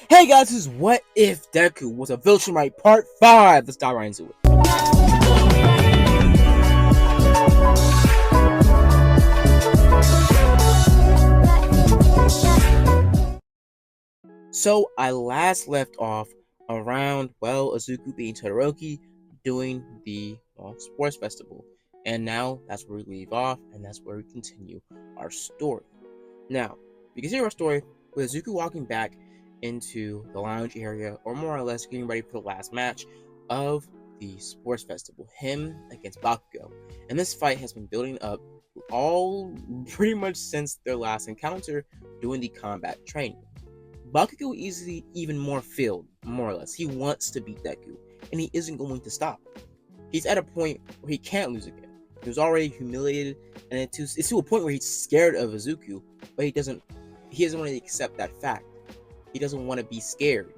Hey guys, this is What If Deku was a Viltrumite Part 5. Let's dive right into it. So I last left off around, Izuku being Todoroki doing the sports festival. And now that's where we leave off, and that's where we continue our story. Now, we continue our story with Izuku walking back into the lounge area, or more or less getting ready for the last match of the sports festival, him against Bakugo. And this fight has been building up all pretty much since their last encounter doing the combat training. Bakugo is even more filled, more or less. He wants to beat Deku, and he isn't going to stop. He's at a point where he can't lose again. He was already humiliated, and it's to a point where he's scared of Izuku, but he doesn't want to accept that fact. He doesn't want to be scared.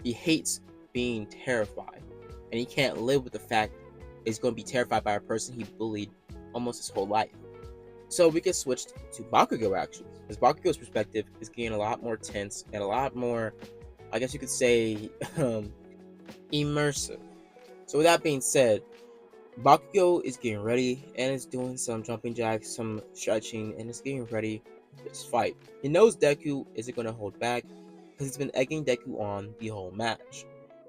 He hates being terrified, and he can't live with the fact that he's going to be terrified by a person he bullied almost his whole life. So we get switched to Bakugo, actually, because Bakugo's perspective is getting a lot more tense and a lot more, I guess you could say, immersive. So with that being said, Bakugo is getting ready and is doing some jumping jacks, some stretching, and is getting ready for this fight. He knows Deku isn't going to hold back because he's been egging Deku on the whole match,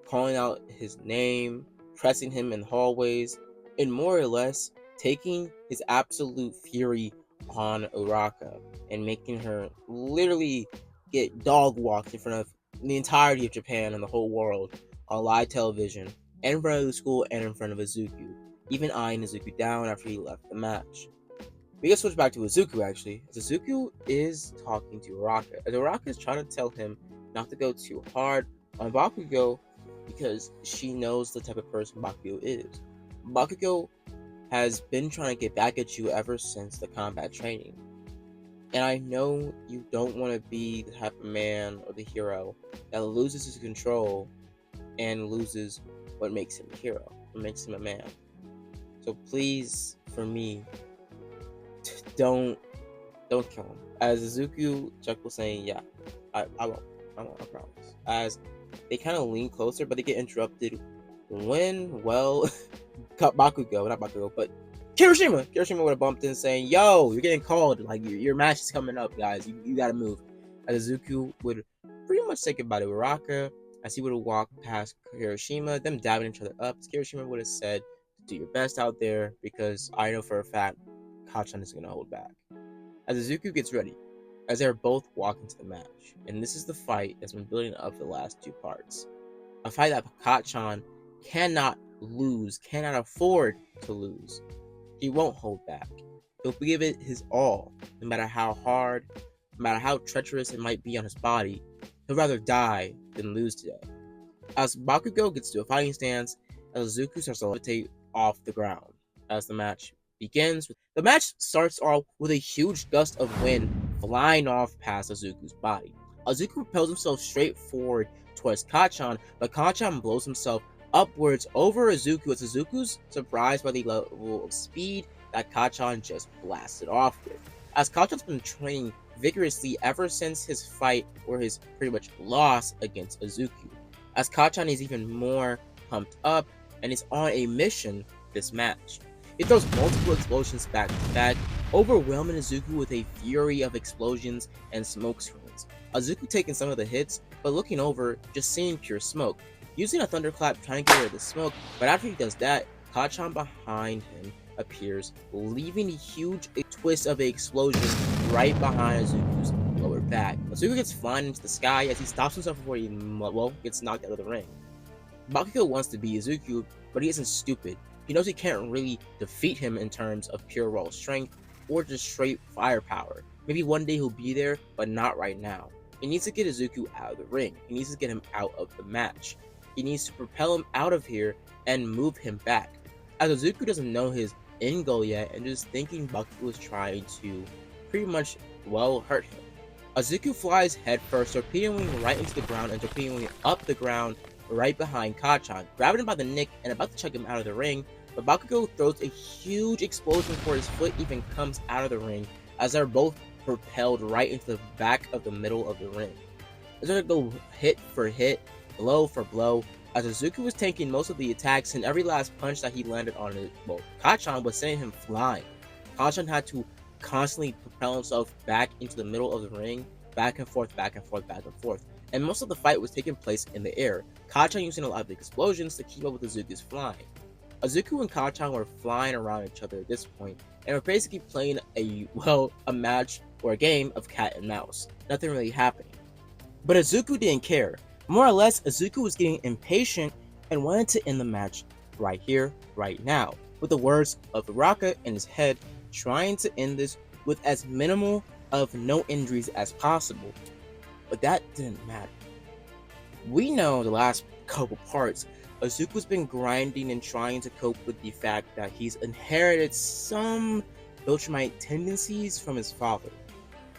calling out his name, pressing him in hallways, and more or less taking his absolute fury on Uraka and making her literally get dog walked in front of the entirety of Japan and the whole world on live television, and in front of the school and in front of Izuku, even eyeing Izuku down after he left the match. We get switched back to Izuku, actually, as Izuku is talking to Uraka, as Uraka is trying to tell him not to go too hard on Bakugo because she knows the type of person Bakugo is. Bakugo has been trying to get back at you ever since the combat training. And I know you don't want to be the type of man or the hero that loses his control and loses what makes him a hero, what makes him a man. So please, for me, don't kill him. As Izuku, Chuck was saying, yeah, I won't, I promise. As they kind of lean closer, but they get interrupted when, not Bakugo, but Kirishima would have bumped in saying, yo, you're getting called, like, your match is coming up, guys, you gotta move. As Izuku would pretty much say goodbye to Uraka, as he would have walked past Kirishima, them dabbing each other up, as Kirishima would have said, do your best out there, because I know for a fact Kacchan is going to hold back. As Izuku gets ready, as they're both walking to the match, and this is the fight that's been building up the last two parts. A fight that Kacchan cannot lose, cannot afford to lose. He won't hold back. He'll give it his all, no matter how hard, no matter how treacherous it might be on his body. He'll rather die than lose today. As Bakugo gets to a fighting stance, as Izuku starts to levitate off the ground. As the match begins, the match starts off with a huge gust of wind flying off past Izuku's body. Izuku propels himself straight forward towards Kacchan, but Kacchan blows himself upwards over Izuku as Izuku's surprised by the level of speed that Kacchan just blasted off with. As Kacchan's been training vigorously ever since his fight or his pretty much loss against Izuku. As Kacchan is even more pumped up and is on a mission this match. It throws multiple explosions back to back, overwhelming Izuku with a fury of explosions and smoke screens. Izuku taking some of the hits, but looking over, just seeing pure smoke. Using a thunderclap trying to get rid of the smoke, but after he does that, Kacchan behind him appears, leaving a huge twist of an explosion right behind Izuku's lower back. Izuku gets flying into the sky as he stops himself before he, gets knocked out of the ring. Bakugo wants to beat Izuku, but he isn't stupid. He knows he can't really defeat him in terms of pure raw strength or just straight firepower. Maybe one day he'll be there, but not right now. He needs to get Izuku out of the ring. He needs to get him out of the match. He needs to propel him out of here and move him back. As Izuku doesn't know his end goal yet and just thinking Bakugo is trying to pretty much, hurt him. Izuku flies headfirst, torpedoing right into the ground and torpedoing up the ground right behind Kacchan, grabbing him by the neck and about to chuck him out of the ring, but Bakugo throws a huge explosion before his foot even comes out of the ring, as they're both propelled right into the back of the middle of the ring. It's going to go hit for hit, blow for blow, as Izuku was taking most of the attacks, and every last punch that he landed on it, well, Kacchan was sending him flying. Kacchan had to constantly propel himself back into the middle of the ring, back and forth, back and forth, back and forth. And most of the fight was taking place in the air, Kacchan using a lot of the explosions to keep up with Izuku's flying. Izuku and Kacchan were flying around each other at this point, and were basically playing a match or a game of cat and mouse. Nothing really happening. But Izuku didn't care. More or less, Izuku was getting impatient and wanted to end the match right here, right now, with the words of Uraka in his head, trying to end this with as minimal of no injuries as possible. But that didn't matter. We know the last couple parts, Izuku's been grinding and trying to cope with the fact that he's inherited some Viltrumite tendencies from his father.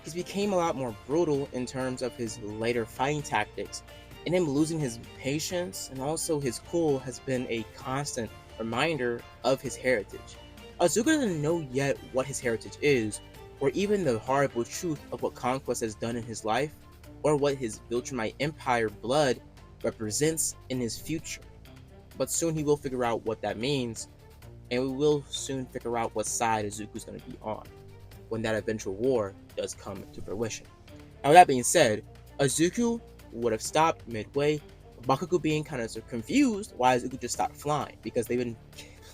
He's became a lot more brutal in terms of his later fighting tactics, and him losing his patience and also his cool has been a constant reminder of his heritage. Izuku doesn't know yet what his heritage is, or even the horrible truth of what Conquest has done in his life, or what his Viltrumite Empire blood represents in his future. But soon he will figure out what that means, and we will soon figure out what side Izuku's going to be on when that eventual war does come to fruition. Now, with that being said, Izuku would have stopped midway, Bakugo being kind of confused why Izuku just stopped flying, because they've been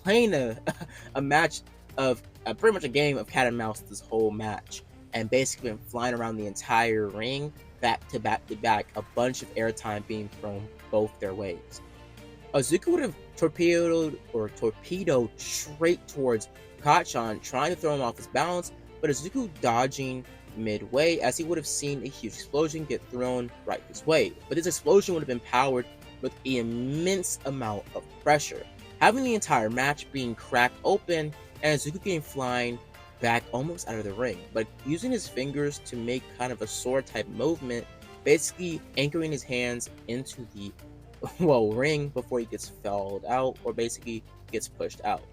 playing a match of pretty much a game of cat and mouse this whole match, and basically been flying around the entire ring back to back to back, a bunch of airtime being thrown both their ways. Izuku would have torpedoed straight towards Kacchan, trying to throw him off his balance, but Izuku dodging midway, as he would have seen a huge explosion get thrown right his way. But this explosion would have been powered with an immense amount of pressure, having the entire match being cracked open and Izuku getting flying back almost out of the ring, but using his fingers to make kind of a sword type movement, basically anchoring his hands into the ring before he gets felled out or basically gets pushed out.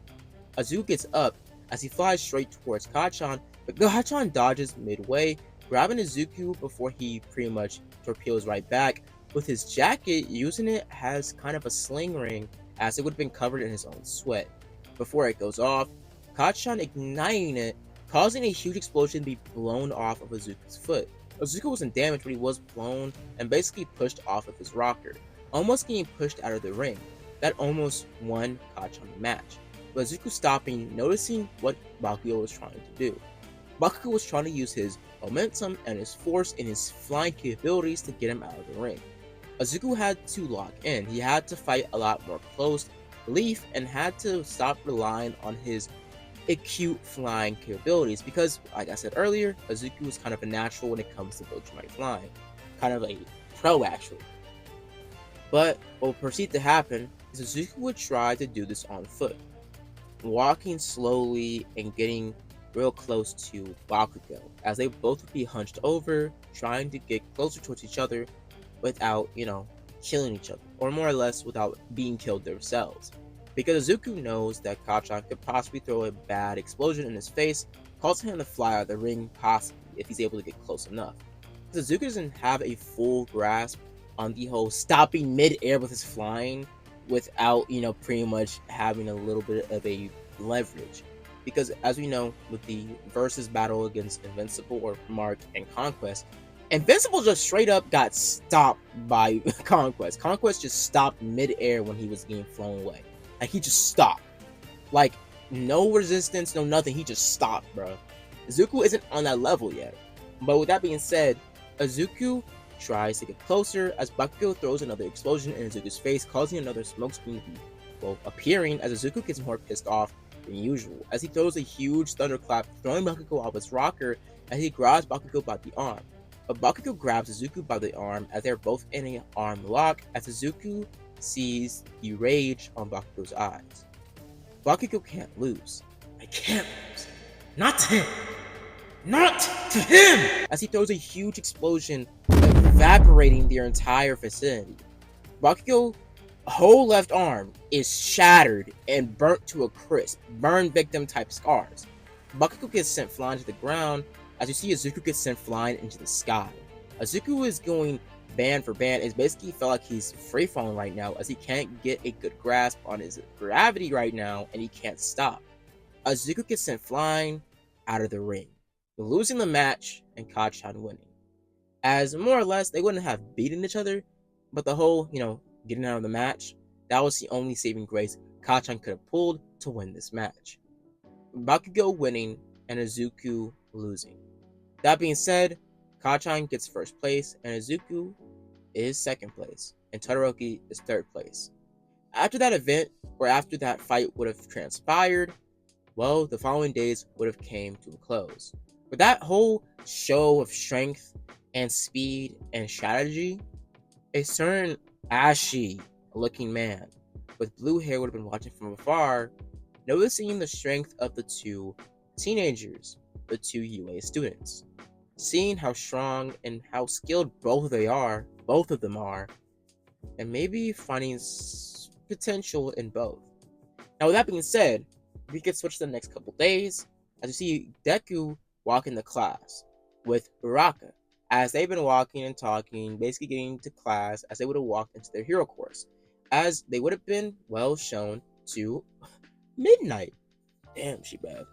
Izuku gets up as he flies straight towards Kacchan, but Kacchan dodges midway, grabbing Izuku before he pretty much torpedoes right back, with his jacket using it as kind of a sling ring, as it would have been covered in his own sweat. Before it goes off, Kacchan igniting it, causing a huge explosion to be blown off of Izuku's foot. Izuku wasn't damaged, but he was blown and basically pushed off of his rocker, almost getting pushed out of the ring. That almost won Kacchan the match, but Izuku stopping, noticing what Bakugo was trying to do. Bakugo was trying to use his momentum and his force and his flying capabilities to get him out of the ring. Izuku had to lock in. He had to fight a lot more close relief and had to stop relying on his acute flying capabilities because, like I said earlier, Izuku is kind of a natural when it comes to Viltrumite flying. Kind of a pro, actually. But what would proceed to happen is Izuku would try to do this on foot, walking slowly and getting real close to Bakugo, as they both would be hunched over, trying to get closer towards each other without, killing each other, or more or less without being killed themselves. Because Izuku knows that Kacchan could possibly throw a bad explosion in his face, causing him to fly out of the ring possibly if he's able to get close enough. Because Izuku doesn't have a full grasp on the whole stopping mid-air with his flying without, pretty much having a little bit of a leverage. Because as we know, with the versus battle against Invincible or Mark and Conquest, Invincible just straight up got stopped by Conquest. Conquest just stopped mid-air when he was getting flown away. Like, he just stopped. Like, no resistance, no nothing. He just stopped, bro. Izuku isn't on that level yet. But with that being said, Izuku tries to get closer as Bakugo throws another explosion in Izuku's face, causing another smoke screen to be appearing as Izuku gets more pissed off than usual, as he throws a huge thunderclap, throwing Bakugo off his rocker as he grabs Bakugo by the arm. But Bakugo grabs Izuku by the arm as they're both in an arm lock, as Izuku sees the rage on Bakugo's eyes. Bakugo can't lose. I can't lose. Not to him! Not to him! As he throws a huge explosion, evaporating their entire vicinity. Bakugo's whole left arm is shattered and burnt to a crisp, burn victim type scars. Bakugo gets sent flying to the ground as you see Izuku gets sent flying into the sky. Izuku is going band for band, it basically felt like he's free falling right now, as he can't get a good grasp on his gravity right now, and he can't stop. Azuku gets sent flying out of the ring, losing the match and Kachan winning. As more or less, they wouldn't have beaten each other, but the whole, getting out of the match, that was the only saving grace Kachan could have pulled to win this match. Bakugo winning and Izuku losing. That being said, Kachan gets first place and Izuku is second place, and Todoroki is third place. After that event, or after that fight would have transpired, well, the following days would have came to a close. But that whole show of strength and speed and strategy, a certain ashy looking man with blue hair would have been watching from afar, noticing the strength of the two teenagers, the two UA students, seeing how strong and how skilled both of them are, and maybe finding potential in both. Now, with that being said, we can switch to the next couple days as you see Deku walk into class with Uraka, as they've been walking and talking, basically getting to class as they would have walked into their hero course, as they would have been well shown to Midnight. Damn, she bad.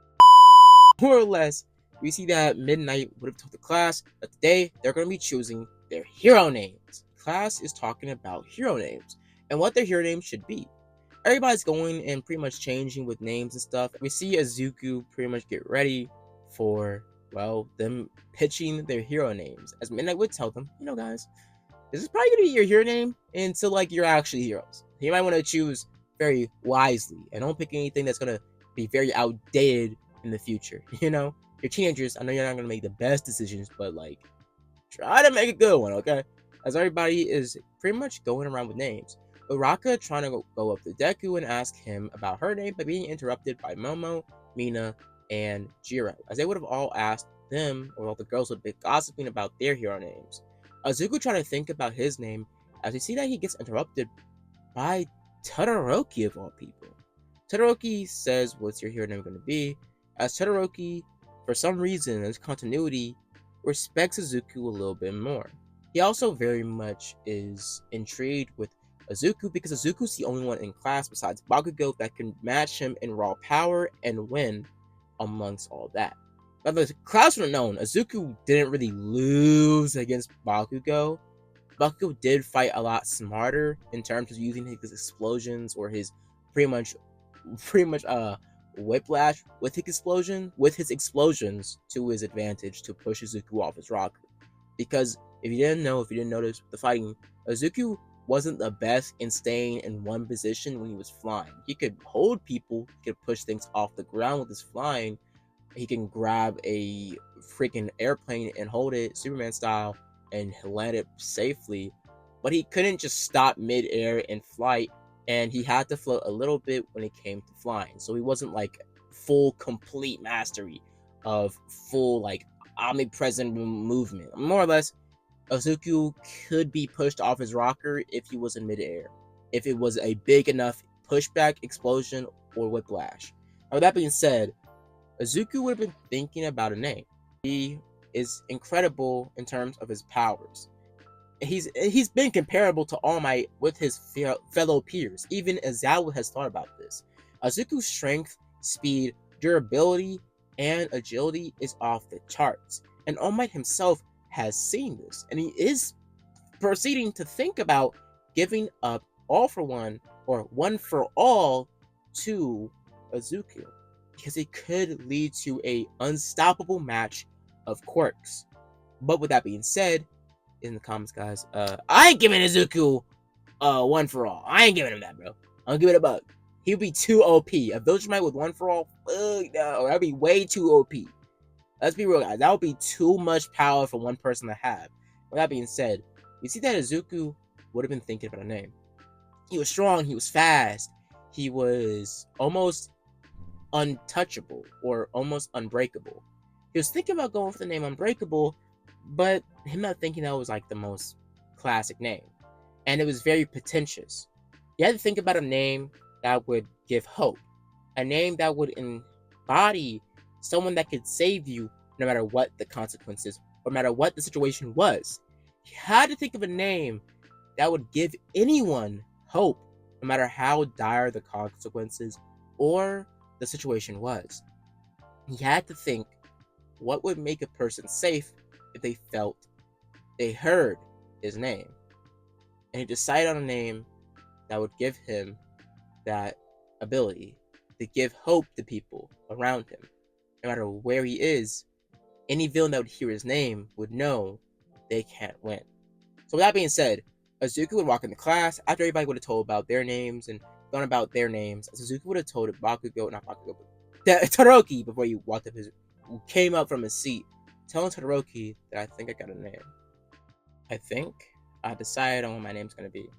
More or less, we see that Midnight would have told the class that today they're going to be choosing their hero names. Class is talking about hero names and what their hero names should be. Everybody's going and pretty much changing with names and stuff. We see Izuku pretty much get ready for, well, them pitching their hero names. As Midnight would tell them, guys, this is probably going to be your hero name until, like, you're actually heroes. You might want to choose very wisely and don't pick anything that's going to be very outdated in the future. You're teenagers. I know you're not going to make the best decisions, but, like, try to make a good one, okay? As everybody is pretty much going around with names. Uraka trying to go up to Deku and ask him about her name, but being interrupted by Momo, Mina, and Jiro, as they would have all asked them, or all the girls would be gossiping about their hero names. Izuku trying to think about his name, as we see that he gets interrupted by Todoroki of all people. Todoroki says, "What's your hero name going to be?" As Todoroki, for some reason, as continuity, respects Izuku a little bit more. He also very much is intrigued with Izuku because Izuku's the only one in class besides Bakugo that can match him in raw power and win amongst all that. Now, the class would have known Izuku didn't really lose against Bakugo. Bakugo did fight a lot smarter in terms of using his explosions or his pretty much whiplash with his explosions to his advantage to push Izuku off his rocker. Because if you didn't notice the fighting, Izuku wasn't the best in staying in one position when he was flying. He could hold people, he could push things off the ground with his flying. He can grab a freaking airplane and hold it Superman style and land it safely. But he couldn't just stop mid-air in flight, and he had to float a little bit when it came to flying. So he wasn't like full complete mastery of full like omnipresent movement. More or less, Izuku could be pushed off his rocker if he was in midair, if it was a big enough pushback, explosion, or whiplash. Now, with that being said, Izuku would have been thinking about a name. He is incredible in terms of his powers. He's been comparable to All Might with his fellow peers. Even Aizawa has thought about this. Izuku's strength, speed, durability, and agility is off the charts, and All Might himself has seen this, and he is proceeding to think about giving up All for One or One for All to Izuku, because it could lead to a unstoppable match of quirks. But with that being said, in the comments, guys, I ain't giving Izuku One for All. I ain't giving him that, bro. I'll give it a bug. He'll be too OP. A Viltrumite with One for All, no, that'd be way too OP. Let's be real, guys. That would be too much power for one person to have. With that being said, you see that Izuku would have been thinking about a name. He was strong. He was fast. He was almost untouchable or almost unbreakable. He was thinking about going for the name Unbreakable, but him not thinking that was like the most classic name. And it was very pretentious. You had to think about a name that would give hope. A name that would embody someone that could save you no matter what the consequences, or no matter what the situation was. He had to think of a name that would give anyone hope, no matter how dire the consequences or the situation was. He had to think what would make a person safe if they heard his name. And he decided on a name that would give him that ability to give hope to people around him. No matter where he is, any villain that would hear his name would know they can't win. So with that being said, Azuki would walk into class after everybody would have told about their names and gone about their names. Azuki would have told not Bakugo, but Todoroki before he came up from his seat, telling Todoroki that I think I got a name. I think I decided on what my name's gonna be.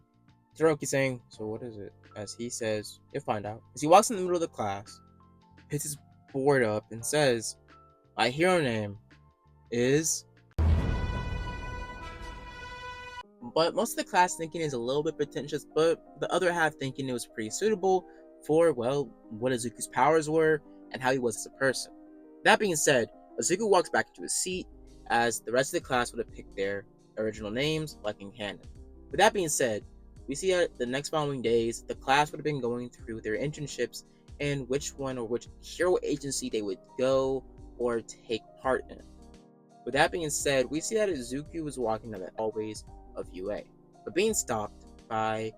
Todoroki saying, so what is it? As he says, you'll find out. As he walks in the middle of the class, picks his board up and says, my hero name is... But most of the class thinking is a little bit pretentious, but the other half thinking it was pretty suitable for, well, what Azuku's powers were and how he was as a person. That being said, Azuku walks back into his seat as the rest of the class would have picked their original names like in canon. With that being said, we see that the next following days, the class would have been going through their internships and which one or which hero agency they would go or take part in. With that being said, we see that Azuki was walking down the hallways of UA, but being stopped by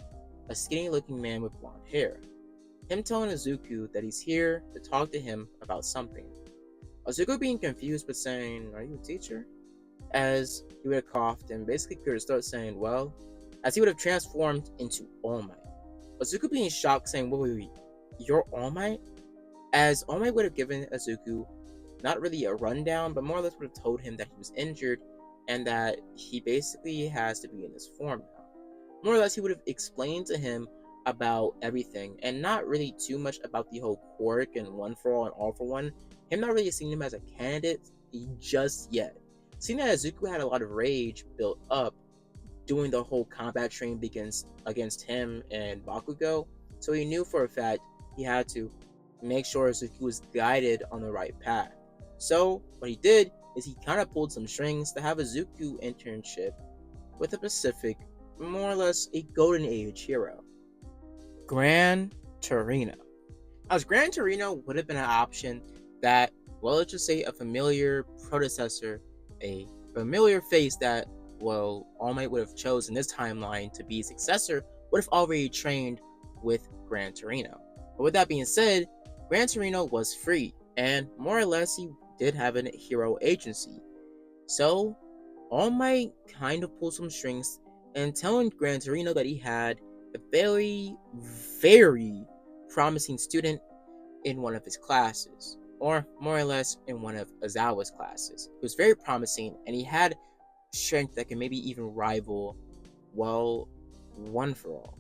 a skinny looking man with blonde hair. Him telling Azuki that he's here to talk to him about something. Azuki being confused but saying, are you a teacher? As he would have coughed and basically cleared his throat saying, well, as he would have transformed into All Might. Azuki being shocked saying, wait, you're All Might? As All Might would have given Azuki not really a rundown, but more or less would have told him that he was injured and that he basically has to be in this form now. More or less, he would have explained to him about everything and not really too much about the whole quirk and one for all and all for one. Him not really seeing him as a candidate just yet. Seeing that Azuki had a lot of rage built up doing the whole combat training against him and Bakugo, so he knew for a fact he had to make sure Azuki was guided on the right path. So what he did is he kind of pulled some strings to have a Azuki internship with a Pacific, more or less a golden age hero, Gran Torino. As Gran Torino would have been an option that, well, let's just say a familiar predecessor, a familiar face that, well, All Might would have chosen this timeline to be successor, would have already trained with Gran Torino. But with that being said, Gran Torino was free, and more or less he did have a hero agency. So, All Might kind of pulled some strings and telling Gran Torino that he had a very, very promising student in one of his classes, or more or less in one of Azawa's classes. He was very promising, and he had strength that can maybe even rival, well, One for All.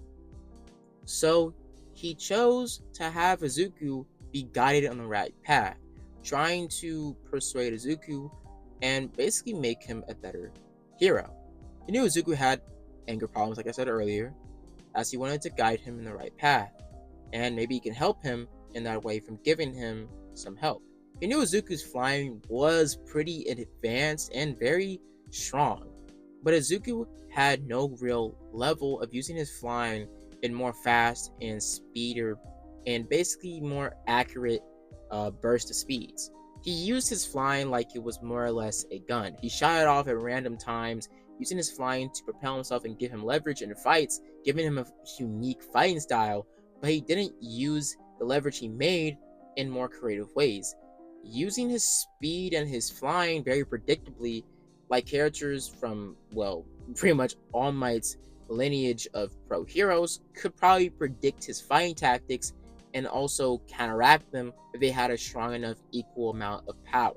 So, he chose to have Azuki be guided on the right path, trying to persuade Azuki and basically make him a better hero. He knew Azuki had anger problems, like I said earlier, as he wanted to guide him in the right path, and maybe he can help him in that way from giving him some help. He knew Azuki's flying was pretty advanced and very strong, but Azuki had no real level of using his flying in more fast and speeder and basically more accurate burst of speeds. He used his flying like it was more or less a gun. He shot it off at random times, using his flying to propel himself and give him leverage in fights, giving him a unique fighting style, but he didn't use the leverage he made in more creative ways. Using his speed and his flying very predictably, like characters from, well, pretty much All Might's lineage of pro heroes could probably predict his fighting tactics and also counteract them if they had a strong enough equal amount of power.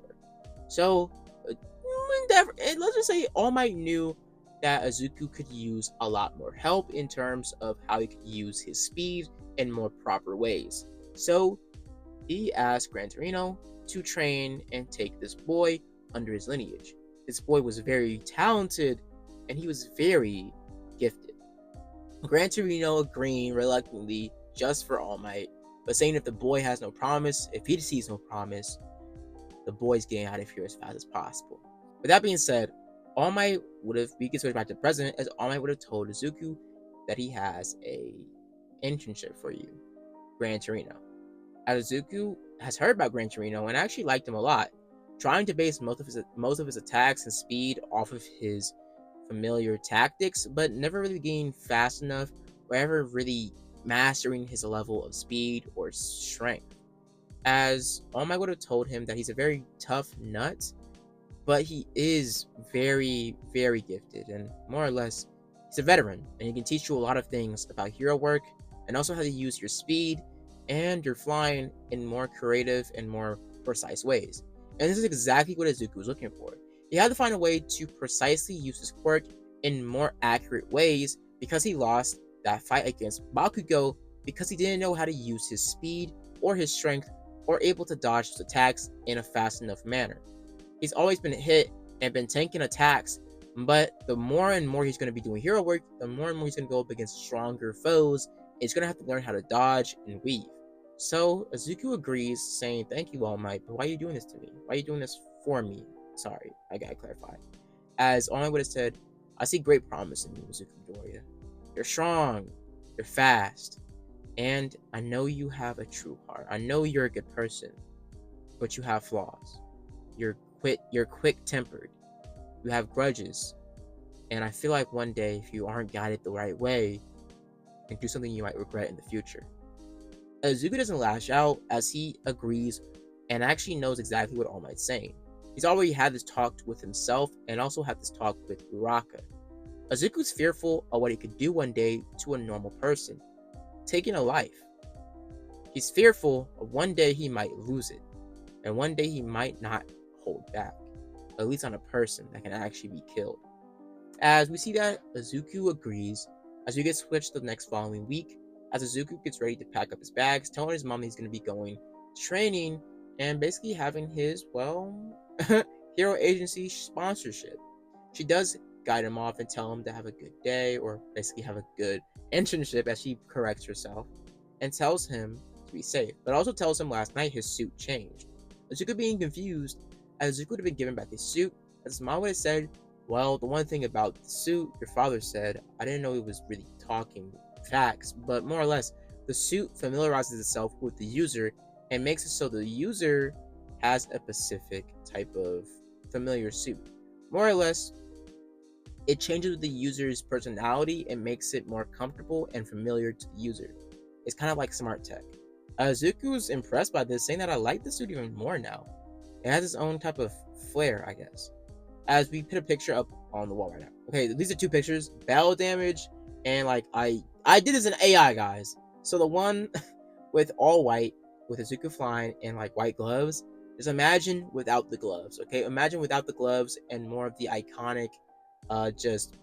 So, let's just say All Might knew that Azuki could use a lot more help in terms of how he could use his speed in more proper ways. So, he asked Gran Torino to train and take this boy under his lineage. This boy was very talented and he was very gifted. Gran Torino agreeing reluctantly just for All Might, but saying if the boy has no promise, if he sees no promise, the boy's getting out of here as fast as possible. With that being said, All Might would have, we can switch back to the present, as All Might would have told Izuku that he has a internship for you, Gran Torino. As Izuku has heard about Gran Torino and actually liked him a lot, trying to base most of his attacks and speed off of his familiar tactics, but never really getting fast enough or ever really mastering his level of speed or strength. As All Might would have told him that he's a very tough nut, but he is very, very gifted, and more or less, he's a veteran, and he can teach you a lot of things about hero work, and also how to use your speed and your flying in more creative and more precise ways. And this is exactly what Izuku was looking for. He had to find a way to precisely use his quirk in more accurate ways, because he lost that fight against Bakugo because he didn't know how to use his speed or his strength or able to dodge his attacks in a fast enough manner. He's always been hit and been tanking attacks, but the more and more he's going to be doing hero work, the more and more he's going to go up against stronger foes, and he's going to have to learn how to dodge and weave. So Izuku agrees, saying, "Thank you, All Might, but why are you doing this to me? Why are you doing this for me?" Sorry, I gotta clarify. As All Might would have said, "I see great promise in you, Izuku Midoriya. You're strong, you're fast, and I know you have a true heart. I know you're a good person, but you have flaws. You're quick-tempered. You have grudges, and I feel like one day, if you aren't guided the right way, you can do something you might regret in the future." Izuku doesn't lash out, as he agrees and actually knows exactly what All Might's saying. He's already had this talk with himself and also had this talk with Uraka. Izuku's fearful of what he could do one day to a normal person, taking a life. He's fearful of one day he might lose it, and one day he might not hold back, at least on a person that can actually be killed. As we see that Izuku agrees, as we get switched the next following week, as Izuku gets ready to pack up his bags, telling his mom he's going to be going training and basically having his, hero agency sponsorship. She does guide him off and tell him to have a good day, or basically have a good internship, as she corrects herself, and tells him to be safe, but also tells him last night his suit changed. Izuku being confused, as Izuku would have been given back his suit, as his mom would have said, "Well, the one thing about the suit, your father said, I didn't know he was really talking facts, but more or less, the suit familiarizes itself with the user and makes it so the user has a specific type of familiar suit. More or less, it changes with the user's personality and makes it more comfortable and familiar to the user. It's kind of like smart tech." Zuku's impressed by this, saying that, "I like the suit even more now. It has its own type of flair, I guess." As we put a picture up on the wall right now. Okay, these are two pictures, battle damage, and I did this in AI, guys. So the one with all white, with Izuku flying and white gloves, just imagine without the gloves, okay? Imagine without the gloves and more of the iconic, just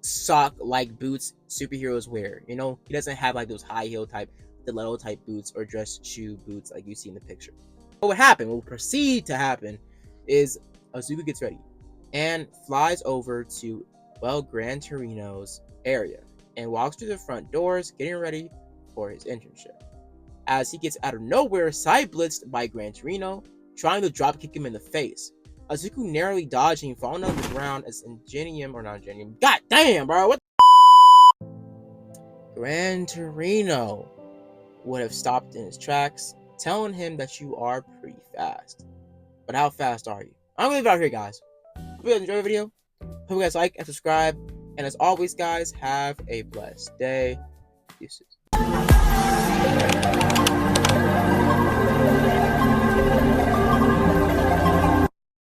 sock-like boots superheroes wear. You know, he doesn't have those high heel type, stiletto type boots or dress shoe boots like you see in the picture. What would happen, what will proceed to happen, is Izuku gets ready and flies over to, Gran Torino's area and walks through the front doors, getting ready for his internship. As he gets out of nowhere, side blitzed by Gran Torino, trying to drop kick him in the face. Izuku narrowly dodging, falling on the ground as God damn, bro, what the Gran Torino would have stopped in his tracks, telling him that you are pretty fast. But how fast are you? I'm gonna leave it out here, guys. Hope you guys enjoyed the video. Hope you guys like and subscribe. And as always, guys, have a blessed day. Deuces.